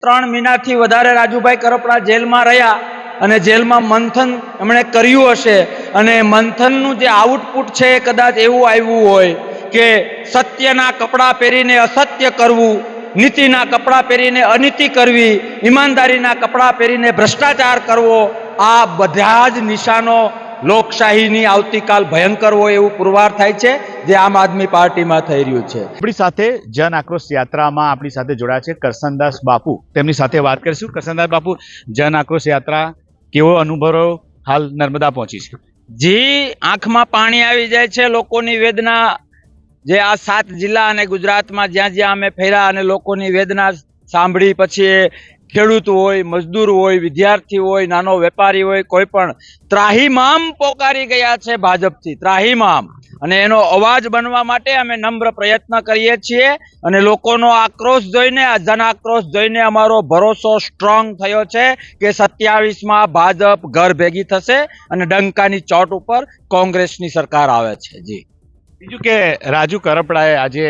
3 મહિનાથી વધારે રાજુભાઈ કરપડા જેલમાં રહ્યા અને જેલમાં મંથન એમણે કર્યું હશે અને મંથનનું જે આઉટપુટ છે એ કદાચ એવું આવ્યું હોય કે સત્યના કપડાં પહેરીને અસત્ય કરવું, નીતિના કપડાં પહેરીને અનીતિ કરવી, ઈમાનદારીના કપડાં પહેરીને ભ્રષ્ટાચાર કરવો, આ બધા જ નિશાનો લોકશાહીની આવતીકાલ ભયંકર હોય એવું પુરવાર થાય છે જે આમ આદમી પાર્ટીમાં થઈ રહ્યું છે। આપણી સાથે જન આક્રોશ યાત્રામાં આપણી સાથે જોડાયા છે કરસનદાસ બાપુ, તેમની સાથે વાત કરીશું। કરસનદાસ બાપુ, જન આક્રોશ યાત્રા કેવો અનુભવ હાલ નર્મદા પહોંચી છે? જી, આંખમાં પાણી આવી જાય છે। લોકોની વેદના જે આ 7 જિલ્લા અને ગુજરાતમાં જ્યાં જ્યાં અમે ફર્યા અને લોકોની વેદના સાંભળી પછી ખેડૂત હોય, મજદૂર હોય, વિદ્યાર્થી હોય, નાનો વેપારી હોય, કોઈ પણ ત્રાહિમામ પોકારી ગયા છે ભાજપથી, ત્રાહિમામ। અને એનો અવાજ બનવા માટે અમે નમ્ર પ્રયત્ન કરીએ છીએ અને લોકોનો આક્રોશ જોઈને, આ જન આક્રોશ જોઈને અમારો ભરોસો સ્ટ્રોંગ થયો છે કે 27માં ભાજપ ઘર ભેગી થશે અને ડંકાની ચોટ ઉપર કોંગ્રેસની સરકાર આવે છે। જી, બીજું કે રાજુ કરપડાએ આજે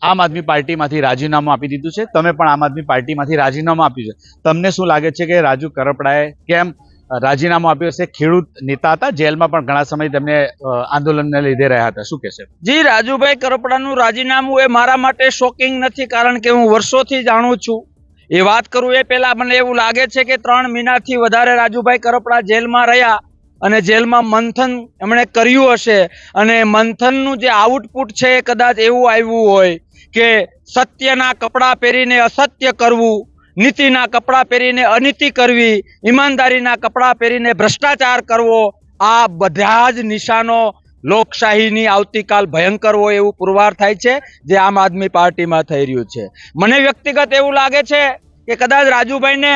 આમ આદમી પાર્ટીમાંથી રાજીનામું આપી દીધું છે, તમે પણ આમ આદમી પાર્ટીમાંથી રાજીનામું આપ્યું છે, તમને શું લાગે છે કે રાજુ કરપડાએ કેમ રાજીનામું આપ્યું હશે? ખેડૂત નેતા હતા, જેલમાં પણ ઘણા સમય તેમને આંદોલનને લીધે રહ્યા હતા, શું કહેશે? જી, રાજુભાઈ કરપડાનું રાજીનામું એ મારા માટે શોકિંગ નથી, કારણ કે હું વર્ષોથી જાણું છું। એ વાત કરું એ પહેલા મને એવું લાગે છે કે 3 મહિનાથી વધારે રાજુભાઈ કરપડા જેલમાં રહ્યા અને જેલમાં મંથન એમણે કર્યું હશે અને મંથનનું જે આઉટપુટ છે એ કદાચ એવું આવ્યું હોય કે સત્યના કપડાં પહેરીને અસત્ય કરવું, નીતિના કપડાં પહેરીને અનીતિ કરવી, ઈમાનદારીના કપડાં પહેરીને ભ્રષ્ટાચાર કરવો, આ બધા જ નિશાનો લોકશાહીની આવતીકાલ ભયંકર હોય એવું પુરવાર થાય છે જે આમ આદમી પાર્ટીમાં થઈ રહ્યું છે। મને વ્યક્તિગત એવું લાગે છે કે કદાચ રાજુભાઈને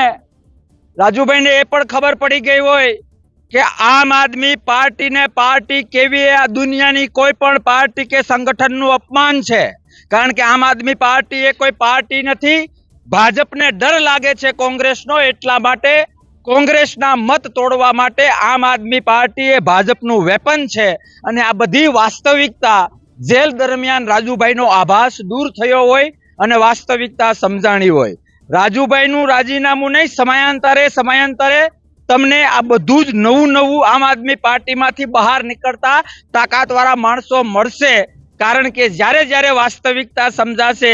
એ પણ ખબર પડી ગઈ હોય કે આમ આદમી પાર્ટી કેવી આ દુનિયાની કોઈ પણ પાર્ટી કે સંગઠનનું અપમાન છે, કારણ કે આમ આદમી પાર્ટી એ કોઈ પાર્ટી નથી। ભાજપને ડર લાગે છે કોંગ્રેસનો, એટલા માટે કોંગ્રેસના મત તોડવા માટે આમ આદમી પાર્ટી એ ભાજપનું વેપન છે અને આ બધી વાસ્તવિકતા જેલ દરમિયાન રાજુભાઈનો આભાસ દૂર થયો હોય અને વાસ્તવિકતા સમજાણી હોય। રાજુભાઈનું રાજીનામું નહીં, સમયાંતરે તમને આ બધું જ નવું આમ આદમી પાર્ટીમાંથી બહાર નીકળતા તાકાતવાળા માણસો મળશે, કારણ કે જ્યારે વાસ્તવિકતા સમજાશે,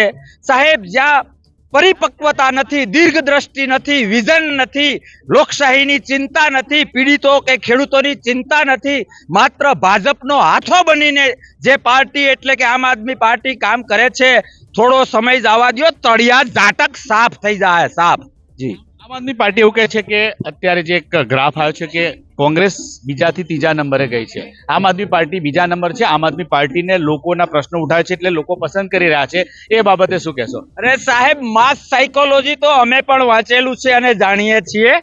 સાહેબ, જ્યાં પરિપક્વતા નથી, દીર્ઘદ્રષ્ટિ નથી, વિઝન નથી, લોકશાહીની ચિંતા નથી, પીડિતો કે ખેડૂતોની ચિંતા નથી, માત્ર ભાજપનો હાથો બનીને જે પાર્ટી એટલે કે આમ આદમી પાર્ટી કામ કરે છે, થોડો સમય જવા દો, તળિયા ઝાટક સાફ થઈ જાય, સાફ। જી, આમ આદમી પાર્ટી એવું કહે છે કે અત્યારે જે એક ગ્રાફ આવ્યો છે કે કોંગ્રેસ બીજાથી 3જા નંબરે ગઈ છે, આમ આદમી પાર્ટી બીજા નંબર છે। આમ આદમી પાર્ટીને લોકોના પ્રશ્નો ઉઠાવે છે એટલે લોકો પસંદ કરી રહ્યા છે, એ બાબતે શું કહેશો? અરે સાહેબ, માસ સાયકોલોજી તો અમે પણ વાંચેલું છે અને જાણીએ છીએ।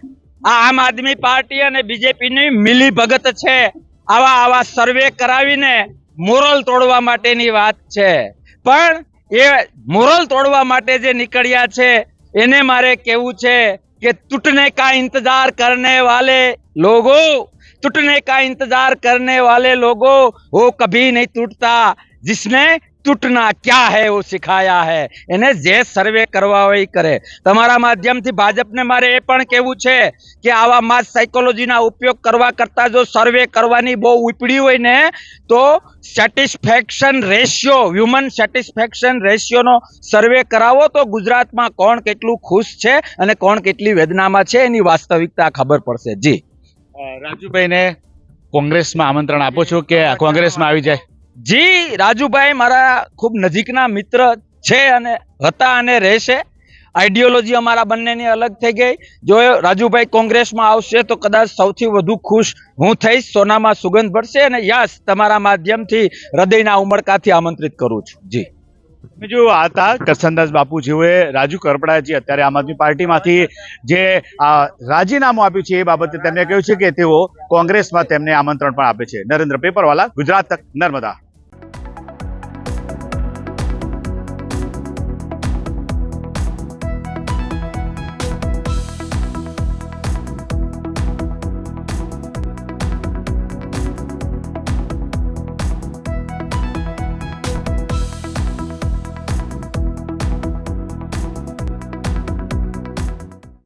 આ આમ આદમી પાર્ટી અને બીજેપીની મિલી ભગત છે, આવા સર્વે કરાવીને મોરલ તોડવા માટેની વાત છે, પણ એ મોરલ તોડવા માટે જે નીકળ્યા છે એને મારે કહેવું છે कि टूटने का इंतजार करने वाले लोगों वो कभी नहीं टूटता, जिसने टूटना क्या है वो सिखाया है। એને જે સર્વે કરવા હોય એ કરે। તમારા માધ્યમથી ભાજપને મારે એ પણ કહેવું છે કે આવા માસ સાયકોલોજીના ઉપયોગ કરવા કરતા જો સર્વે કરવાની બહુ ઉપડી હોય ને તો સેટિસ્ફેક્શન રેશિયો, હ્યુમન સેટિસ્ફેક્શન રેશિયોનો સર્વે કરાવો તો ગુજરાતમાં કોણ કેટલું ખુશ છે અને કોણ કેટલી વેદનામાં છે એની વાસ્તવિકતા ખબર પડશે। જી, રાજુભાઈને કોંગ્રેસમાં આમંત્રણ આપો છો કે કોંગ્રેસમાં આવી જાય? જી, રાજુભાઈ મારા ખૂબ નજીકના મિત્ર છે અને હતા અને રહેશે। આઈડિયોલોજી અમારા બંનેની અલગ થઈ ગઈ। જો રાજુભાઈ કોંગ્રેસમાં આવશે તો કદાચ સૌથી વધુ ખુશ હું થઈશ, સોનામાં સુગંધ ભરશે અને યસ, તમારા માધ્યમથી હૃદયના ઉમળકાથી આમંત્રિત કરું છું। જી, બીજું આ હતા કરસનદાસ બાપુ, જેઓએ રાજુ કરપડાજી અત્યારે આમ આદમી પાર્ટીમાંથી જે રાજીનામું આપ્યું છે એ બાબતે તેમને કહ્યું છે કે તેઓ કોંગ્રેસમાં તેમને આમંત્રણ પણ આપે છે। નરેન્દ્ર પેપરવાલા, ગુજરાત તક, નર્મદા।